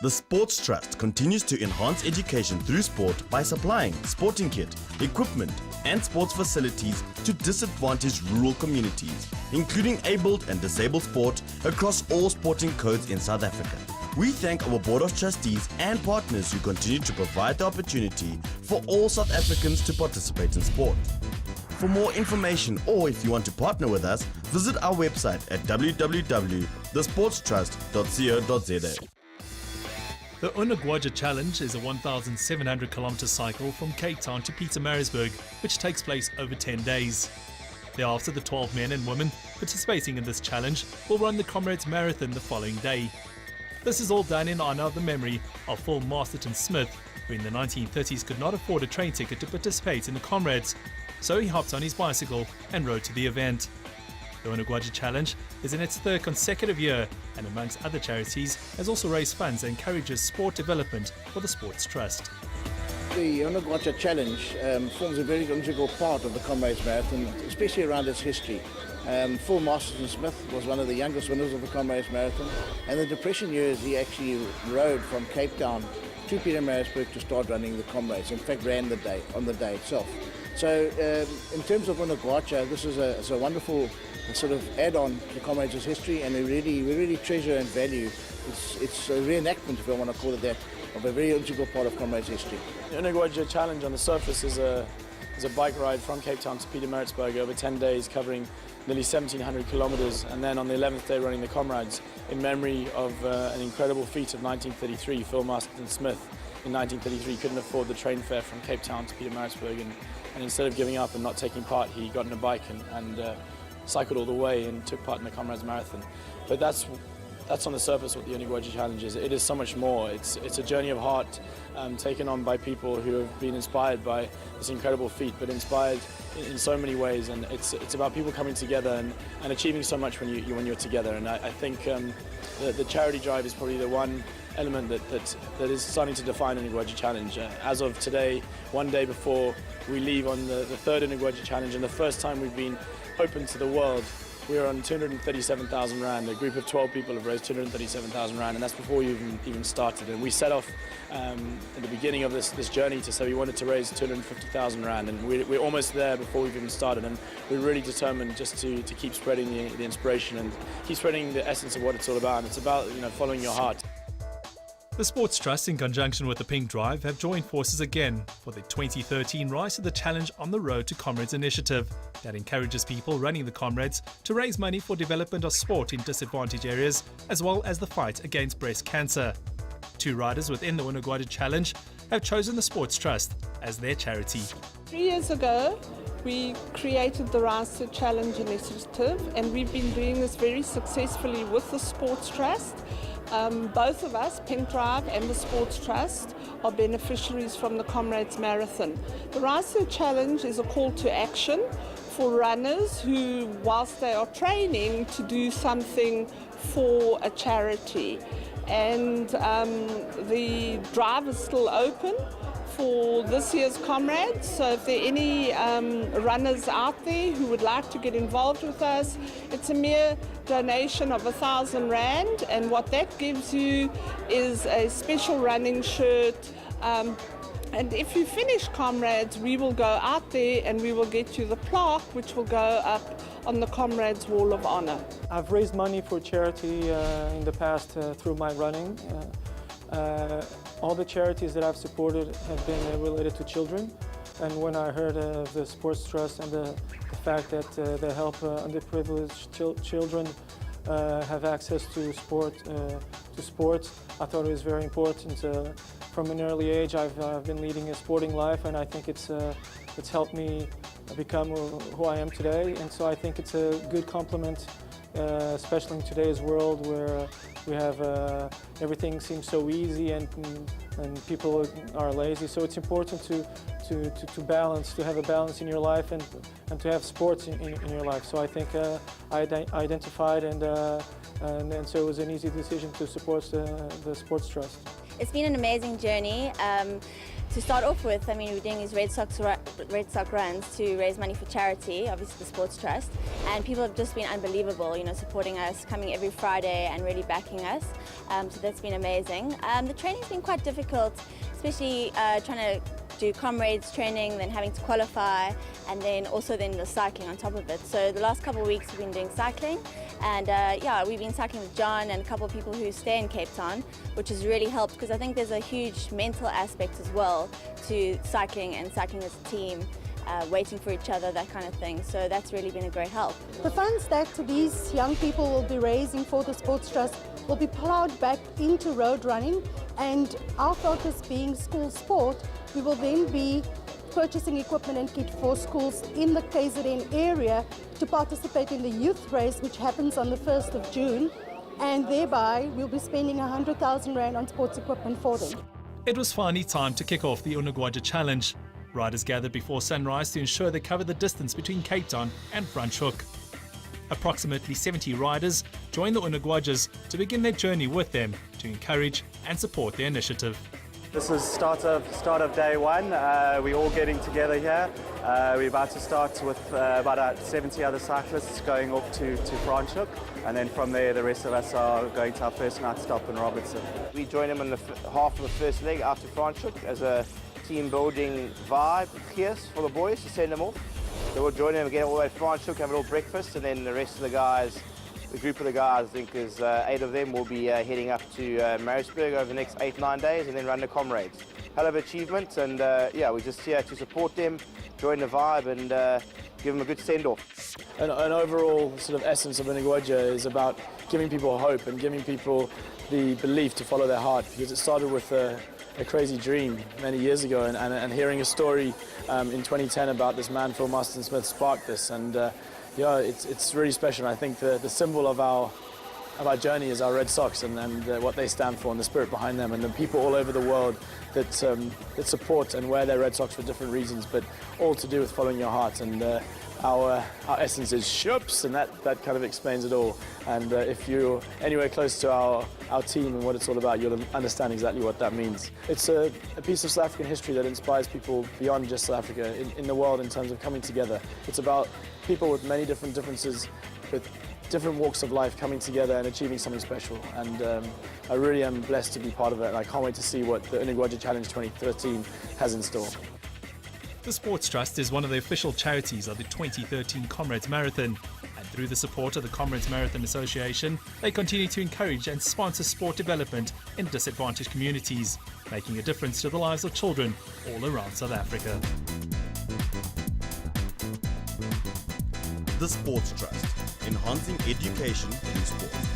The Sports Trust continues to enhance education through sport by supplying sporting kit, equipment and sports facilities to disadvantaged rural communities, including abled and disabled sport across all sporting codes in South Africa. We thank our Board of Trustees and partners who continue to provide the opportunity for all South Africans to participate in sport. For more information or if you want to partner with us, visit our website at www.thesportstrust.co.za. The Unogwaja Challenge is a 1,700 kilometer cycle from Cape Town to Pietermaritzburg, which takes place over 10 days. Thereafter, the 12 men and women participating in this challenge will run the Comrades Marathon the following day. This is all done in honor of the memory of Phil Masterton-Smith, who in the 1930s could not afford a train ticket to participate in the Comrades, so he hopped on his bicycle and rode to the event. The Unogwaja Challenge is in its third consecutive year and amongst other charities has also raised funds and encourages sport development for the Sports Trust. The Unogwaja Challenge forms a very integral part of the Comrades Marathon, especially around its history. Phil Masterton-Smith was one of the youngest winners of the Comrades Marathon, and in the Depression years he actually rode from Cape Town to Pietermaritzburg to start running the Comrades. In fact, ran the day on the day itself. So in terms of Unogwaja, this is a wonderful sort of add-on to Comrades' history, and we really treasure and value. It's a reenactment, if I want to call it that, of a very integral part of Comrades' history. The Unogwaja Challenge on the surface is a bike ride from Cape Town to Pietermaritzburg over 10 days, covering nearly 1,700 kilometers, and then on the 11th day running the Comrades in memory of an incredible feat of 1933. Phil Masterton-Smith in 1933 couldn't afford the train fare from Cape Town to Pietermaritzburg, and instead of giving up and not taking part, he got on a bike and cycled all the way and took part in the Comrades Marathon. But that's on the surface what the Unogwaja Challenge is. It is so much more. It's a journey of heart taken on by people who have been inspired by this incredible feat, but inspired in so many ways. And it's about people coming together and achieving so much when you're together. And I think the charity drive is probably the one element that is starting to define the Unogwaja Challenge. As of today, one day before we leave on the third Unogwaja Challenge, and the first time we've been open to the world, we're on 237,000 Rand. A group of 12 people have raised 237,000 Rand, and that's before we even started. And we set off at the beginning of this journey to say we wanted to raise 250,000 Rand, and we're almost there before we've even started. And we're really determined just to keep spreading the inspiration and keep spreading the essence of what it's all about. And it's about following your heart. The Sports Trust, in conjunction with the Pink Drive, have joined forces again for the 2013 Rise to the Challenge on the Road to Comrades initiative that encourages people running the Comrades to raise money for development of sport in disadvantaged areas, as well as the fight against breast cancer. Two riders within the Unogwaja Challenge have chosen the Sports Trust as their charity. 3 years ago, we created the Rise to Challenge initiative, and we've been doing this very successfully with the Sports Trust. Both of us, Pink Drive and the Sports Trust, are beneficiaries from the Comrades Marathon. The Rise to Challenge is a call to action for runners who, whilst they are training, to do something for a charity. And the drive is still open for this year's Comrades, so if there are any runners out there who would like to get involved with us, it's a mere donation of 1,000 Rand, and what that gives you is a special running shirt, and if you finish Comrades, we will go out there and we will get you the plaque, which will go up on the Comrades Wall of Honor. I've raised money for charity in the past through my running. All the charities that I've supported have been related to children, and when I heard of the Sports Trust and the fact that they help underprivileged children have access to sport, I thought it was very important. From an early age, I've been leading a sporting life, and I think it's helped me become who I am today. And so I think it's a good complement, especially in today's world where we have everything seems so easy and people are lazy. So it's important to balance, to have a balance in your life and to have sports in your life. So I think I identified and so it was an easy decision to support the Sports Trust. It's been an amazing journey. to start off with, I mean, we're doing these Red Sox runs to raise money for charity, obviously the Sports Trust, and people have just been unbelievable, supporting us, coming every Friday and really backing us. So that's been amazing. The training's been quite difficult, especially trying to do Comrade's training, then having to qualify, and then also the cycling on top of it. So the last couple of weeks we've been doing cycling, and we've been cycling with John and a couple of people who stay in Cape Town, which has really helped because I think there's a huge mental aspect as well to cycling and cycling as a team, waiting for each other, that kind of thing. So that's really been a great help. The funds that these young people will be raising for the Sports Trust will be ploughed back into road running, and our focus being school sport, we will then be purchasing equipment and kit for schools in the KZN area to participate in the youth race, which happens on the 1st of June, and thereby we'll be spending 100,000 Rand on sports equipment for them. It was finally time to kick off the Unogwaja Challenge. Riders gathered before sunrise to ensure they covered the distance between Cape Town and Franschhoek. Approximately 70 riders joined the Unogwajas to begin their journey with them to encourage and support their initiative. This is start of day one. We're all getting together here. We're about to start with about 70 other cyclists going off to Franschhoek, and then from there the rest of us are going to our first night stop in Robertson. We join them on the half of the first leg after Franschhoek as a team building vibe, gears for the boys to send them off. So we'll join them, get all the way to Franschhoek, have a little breakfast, and then the rest of the guys, the group of the guys, I think there's 8 of them, will be heading up to Pietermaritzburg over the next 8-9 days and then run the Comrades. Hell of achievement, and we're just here to support them, join the vibe, and give them a good send-off. An overall sort of essence of Unogwaja is about giving people hope and giving people the belief to follow their heart, because it started with a crazy dream many years ago, and hearing a story in 2010 about this man, Phil Masterton-Smith, sparked this, and it's really special. I think the symbol of our journey is our Red Sox and what they stand for and the spirit behind them, and the people all over the world that support and wear their Red Sox for different reasons, but all to do with following your heart. And our essence is shups, and that kind of explains it all. And if you're anywhere close to our team and what it's all about, you'll understand exactly what that means. It's a piece of South African history that inspires people beyond just South Africa, in the world, in terms of coming together. It's about people with many different differences, with different walks of life coming together and achieving something special. And I really am blessed to be part of it, and I can't wait to see what the Unogwaja Challenge 2013 has in store. The Sports Trust is one of the official charities of the 2013 Comrades Marathon, and through the support of the Comrades Marathon Association, they continue to encourage and sponsor sport development in disadvantaged communities, making a difference to the lives of children all around South Africa. The Sports Trust, enhancing education through sport.